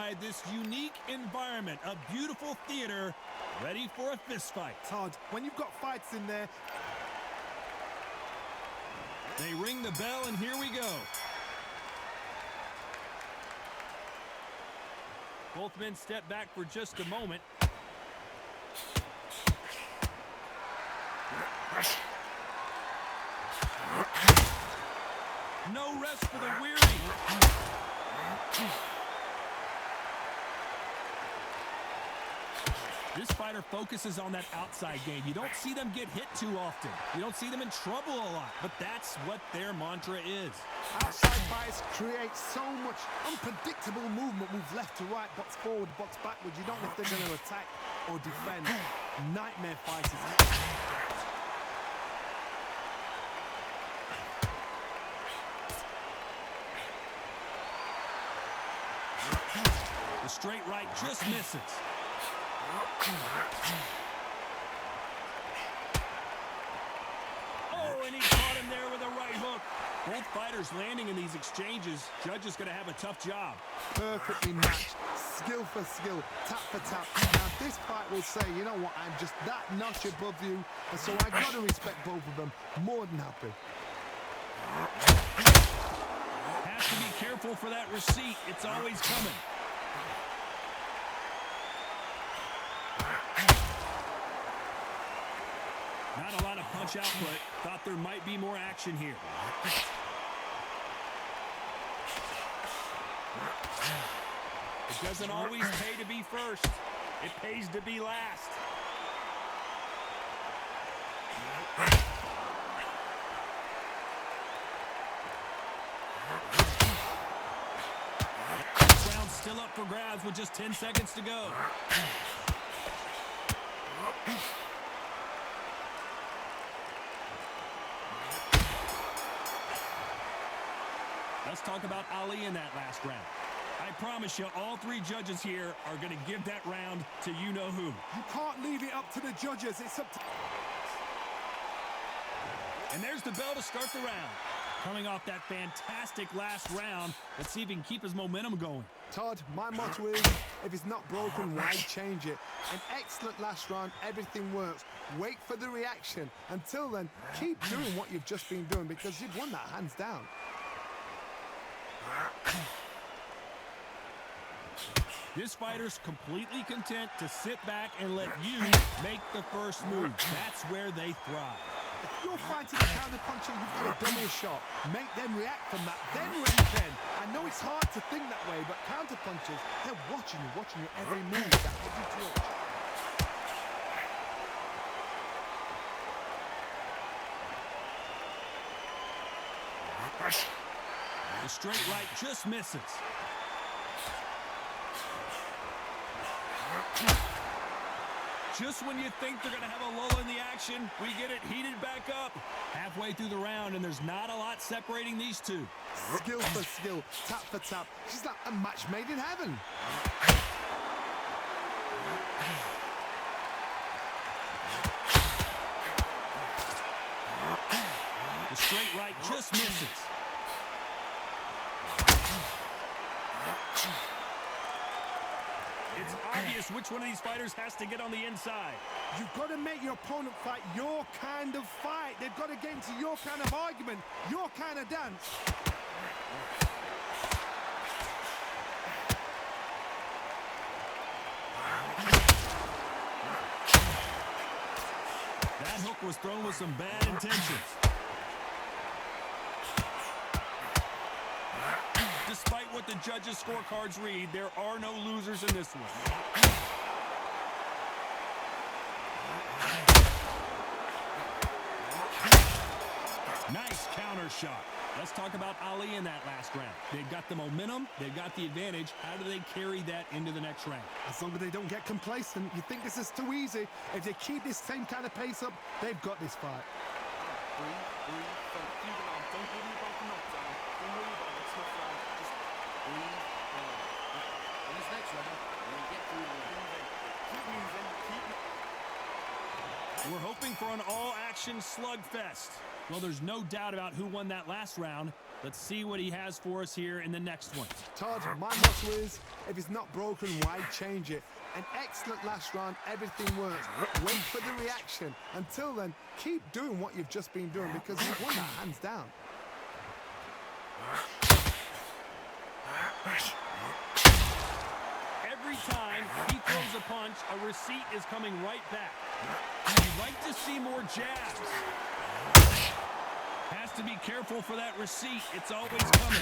inside this unique environment, a beautiful theater, ready for a fist fight. Todd, when you've got fights in there... They ring the bell, and here we go. Both men step back for just a moment. No rest for the weary. This fighter focuses on that outside game. You don't see them get hit too often. You don't see them in trouble a lot, but that's what their mantra is. Outside fights create so much unpredictable movement. Move left to right, box forward, box backwards. You don't know if they're going to attack or defend. Nightmare fighters. The straight right just misses. Oh, and he caught him there with a right hook. Both fighters landing in these exchanges. Judge is going to have a tough job. Perfectly matched. Skill for skill. Tap for tap. Now, this fight will say, you know what, I'm just that notch above you. And so I've got to respect both of them. More than happy. Has to be careful for that receipt. It's always coming. Not a lot of punch output. Thought there might be more action here. It doesn't always pay to be first. It pays to be last. This round's still up for grabs with just 10 seconds to go. Let's talk about Ali in that last round. I promise you, all three judges here are going to give that round to you-know-who. You can't leave it up to the judges. It's up to... And there's the bell to start the round. Coming off that fantastic last round, let's see if he can keep his momentum going. Todd, my motto is, if it's not broken, why change it? An excellent last round, everything works. Wait for the reaction. Until then, keep doing what you've just been doing because you've won that hands down. This fighter's completely content to sit back and let you make the first move. That's where they thrive. If you're fighting a counter-puncher, you've got to dummy a shot. Make them react from that, then react then. I know it's hard to think that way, but counter-punchers, they're watching you every move, that every twitch. The straight right just misses. Just when you think they're going to have a lull in the action, we get it heated back up. Halfway through the round, and there's not a lot separating these two. Skill for skill, tap for tap. She's like a match made in heaven. The straight right just misses. It's obvious which one of these fighters has to get on the inside. You've got to make your opponent fight your kind of fight. They've got to get into your kind of argument, your kind of dance. That hook was thrown with some bad intentions. Despite what the judges' scorecards read, there are no losers in this one. Nice counter shot. Let's talk about Ali in that last round. They've got the momentum. They've got the advantage. How do they carry that into the next round? As long as they don't get complacent, you think this is too easy. If they keep this same kind of pace up, they've got this fight. We're hoping for an all-action slugfest. Well, there's no doubt about who won that last round. Let's see what he has for us here in the next one. Todd, my motto is, if it's not broken, why change it? An excellent last round, everything works. Wait for the reaction. Until then, keep doing what you've just been doing because you've won that hands down. Every time he throws a punch, a receipt is coming right back. You'd like to see more jabs. Has to be careful for that receipt. It's always coming.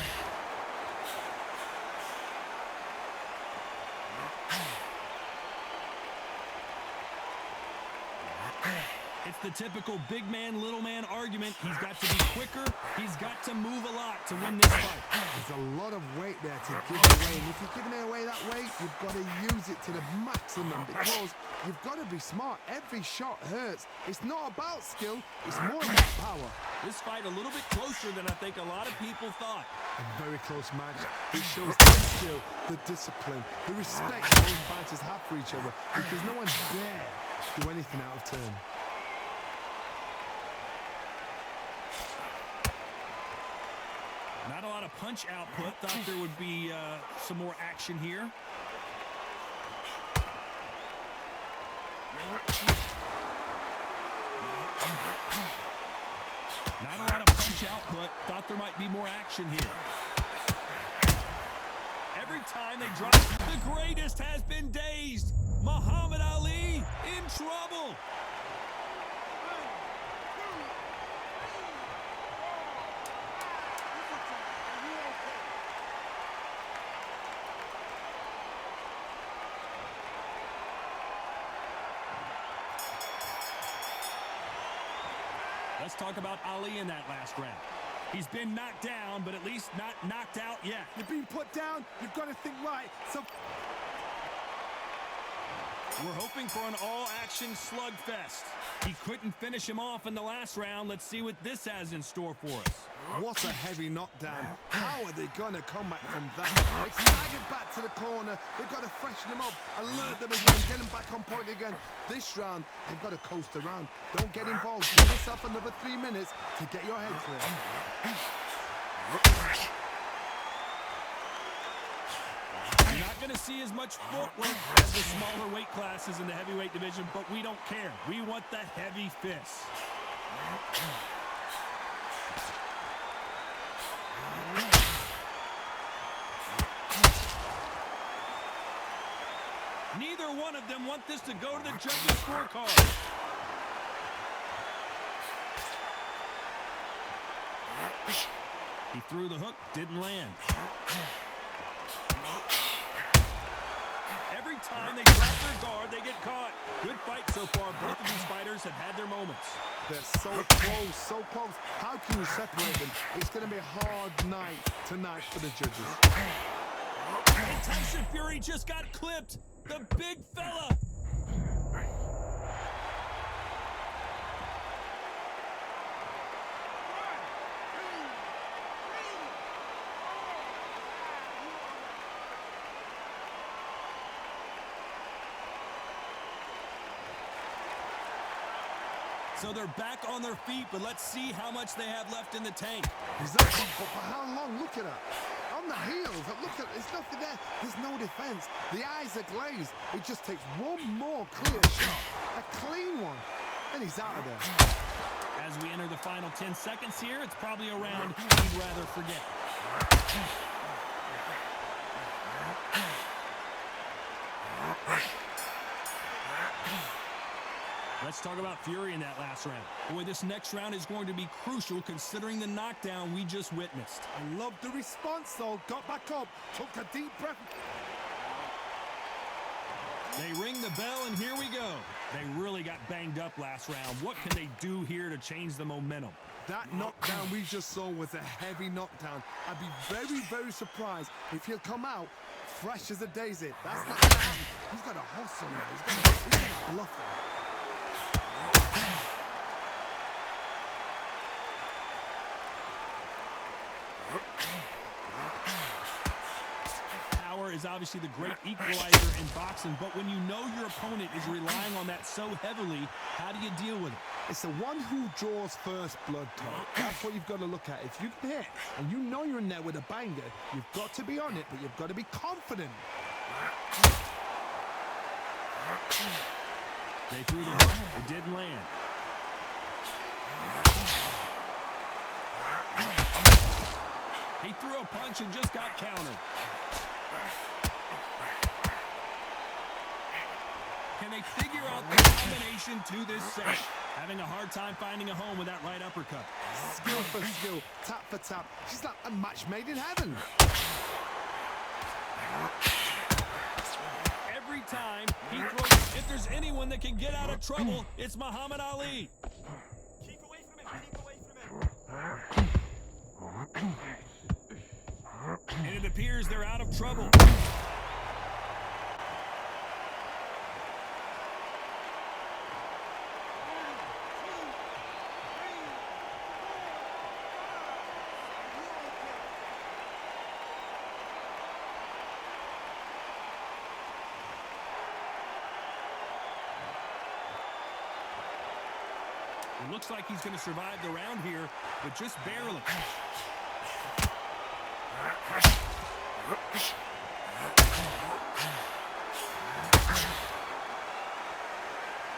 It's the typical big man, little man argument. He's got to be quicker. He's got to move a lot to win this fight. There's a lot of weight there to give away. And if you're giving it away that way, you've got to use it to the maximum because you've got to be smart. Every shot hurts. It's not about skill. It's more about power. This fight a little bit closer than I think a lot of people thought. A very close match. It shows the skill, the discipline, the respect both fighters have for each other because no one dare do anything out of turn. Not a lot of punch output. Thought there would be some more action here. Not a lot of punch output. Thought there might be more action here. Every time they drop, the greatest has been dazed. Muhammad Ali in trouble. Let's talk about Ali in that last round. He's been knocked down, but at least not knocked out yet. You've been put down, you've got to think right. So we're hoping for an all-action slugfest. He couldn't finish him off in the last round. Let's see what this has in store for us. what a heavy knockdown. How are they going to come back from that? They staggered back to the corner. They've got to freshen them up, alert them again, get them back on point again. This round, they've got to coast around. Don't get involved. Give yourself another 3 minutes to get your head clear. You're not going to see as much footwork as the smaller weight classes in the heavyweight division, but we don't care. We want the heavy fists. Neither one of them want this to go to the judges' scorecard. He threw the hook, didn't land. Every time they drop their guard, they get caught. Good fight so far. Both of these fighters have had their moments. They're so close, so close. How can you separate them? It's going to be a hard night tonight for the judges. And Tyson Fury just got clipped. The big fella. So they're back on their feet, but let's see how much they have left in the tank. Exactly, but for how long? Look at that. On the heels, look at, there's nothing there. There's no defense. The eyes are glazed. It just takes one more clear shot, a clean one, and he's out of there. As we enter the final 10 seconds here, it's probably a round we'd rather forget. Let's talk about Fury in that last round. Boy, this next round is going to be crucial considering the knockdown we just witnessed. I love the response, though. Got back up, took a deep breath. They ring the bell, and here we go. They really got banged up last round. What can they do here to change the momentum? That knockdown we just saw was a heavy knockdown. I'd be very, very surprised if he'll come out fresh as a daisy. That's not going to happen. He's got a hustle now. He's got a bluff there. Power is obviously the great equalizer in boxing, but when you know your opponent is relying on that so heavily, how do you deal with it? It's the one who draws first blood, Todd. That's what you've got to look at. If you can hit and you know you're in there with a banger, you've got to be on it, but you've got to be confident. They threw the hook. It didn't land. He threw a punch and just got countered. Can they figure out the combination to this set? Having a hard time finding a home with that right uppercut. Skill for skill, tap for tap. She's like a match made in heaven. Every time he throws, if there's anyone that can get out of trouble, it's Muhammad Ali. Keep away from him. Keep away from him. And it appears they're out of trouble. It looks like he's going to survive the round here, but just barely.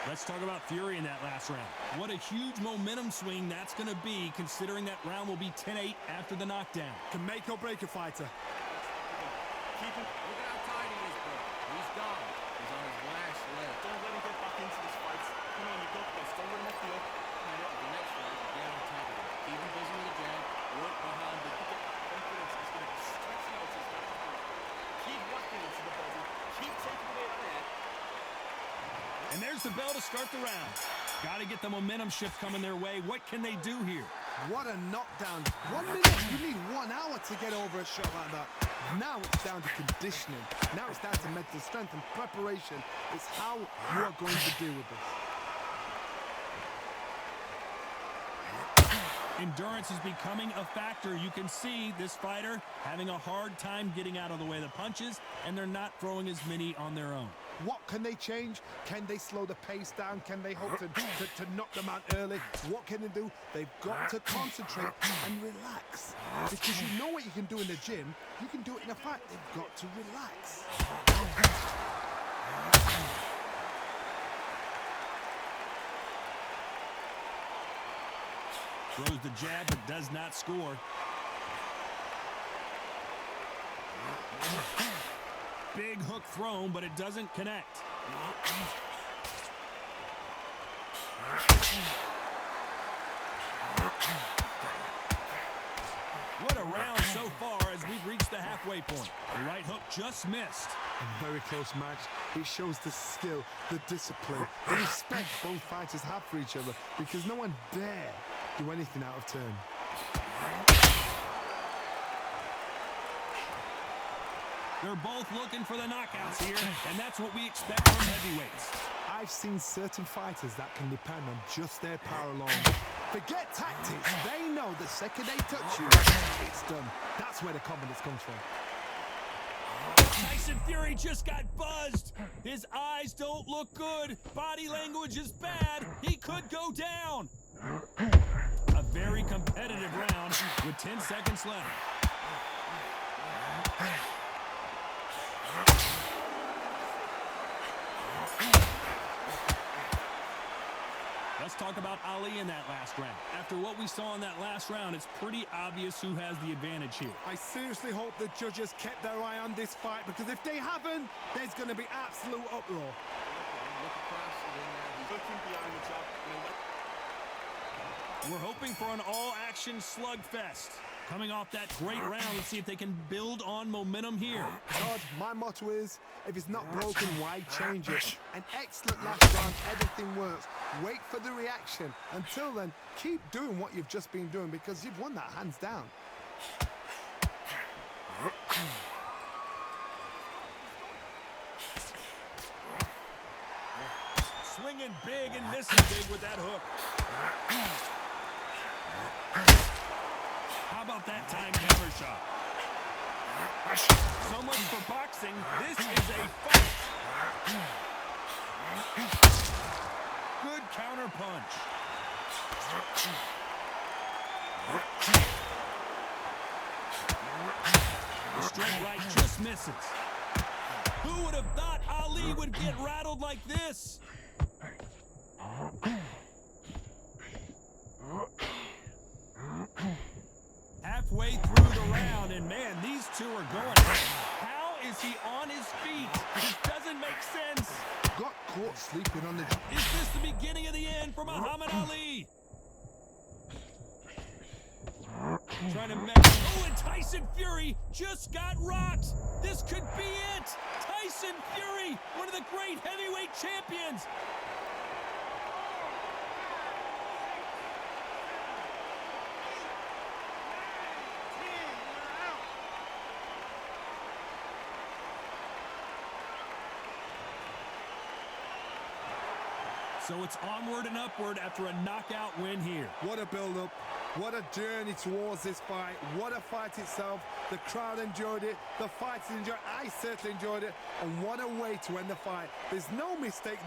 Let's talk about Fury in that last round. What a huge momentum swing that's going to be, considering that round will be 10-8 after the knockdown. Can make or break a fighter. Keep him. Look at how tight he is, bro. He's gone. He's on his last leg. Don't let him get back into this fight. Come on, you got this. Don't let him off the up. The next one, get on top of it. Keep him busy with the jab. Work behind it. Confidence is going to stretch out his back. Keep whacking into the body. Keep taking it there. And there's the bell to start the round. Got to get the momentum shift coming their way. What can they do here? What a knockdown. 1 minute, you need 1 hour to get over a shot like that. Now it's down to conditioning. Now it's down to mental strength and preparation. It's how you are going to deal with this. Endurance is becoming a factor. You can see this fighter having a hard time getting out of the way of the punches, and they're not throwing as many on their own. What can they change? Can they slow the pace down? Can they hope to knock them out early? What can they do? They've got to concentrate and relax. Because you know what you can do in the gym, you can do it in a fight. They've got to relax. Throws the jab but does not score. Big hook thrown, but it doesn't connect. What a round so far as we've reached the halfway point. The right hook just missed. A very close match. It shows the skill, the discipline, the respect both fighters have for each other, because no one dare do anything out of turn. They're both looking for the knockouts here, and that's what we expect from heavyweights. I've seen certain fighters that can depend on just their power alone. Forget tactics. They know the second they touch you, it's done. That's where the confidence comes from. Tyson Fury just got buzzed. His eyes don't look good. Body language is bad. He could go down. A very competitive round with 10 seconds left. Let's talk about Ali in that last round. After what we saw in that last round, it's pretty obvious who has the advantage here. I seriously hope the judges kept their eye on this fight, because if they haven't, there's going to be absolute uproar. Look across it in there. He's looking behind the top. We're hoping for an all-action slugfest. Coming off that great round, let's see if they can build on momentum here. Todd, my motto is, if it's not broken, why change it? An excellent last round, everything works. Wait for the reaction. Until then, keep doing what you've just been doing, because you've won that hands down. Swinging big and missing big with that hook. How about that time counter shot? So much for boxing. This is a fight. Good counter punch. The straight right just misses. Who would have thought Ali would get rattled like this? Halfway through the round, and man, these two are going. How is he on his feet? This doesn't make sense. Got caught sleeping on the... Is this the beginning of the end for Muhammad Ali? Trying to make... Oh, and Tyson Fury just got rocked. This could be it. Tyson Fury, one of the great heavyweight champions. So it's onward and upward after a knockout win here. What a build-up. What a journey towards this fight. What a fight itself. The crowd enjoyed it. The fighters enjoyed it. I certainly enjoyed it. And what a way to end the fight. There's no mistake there.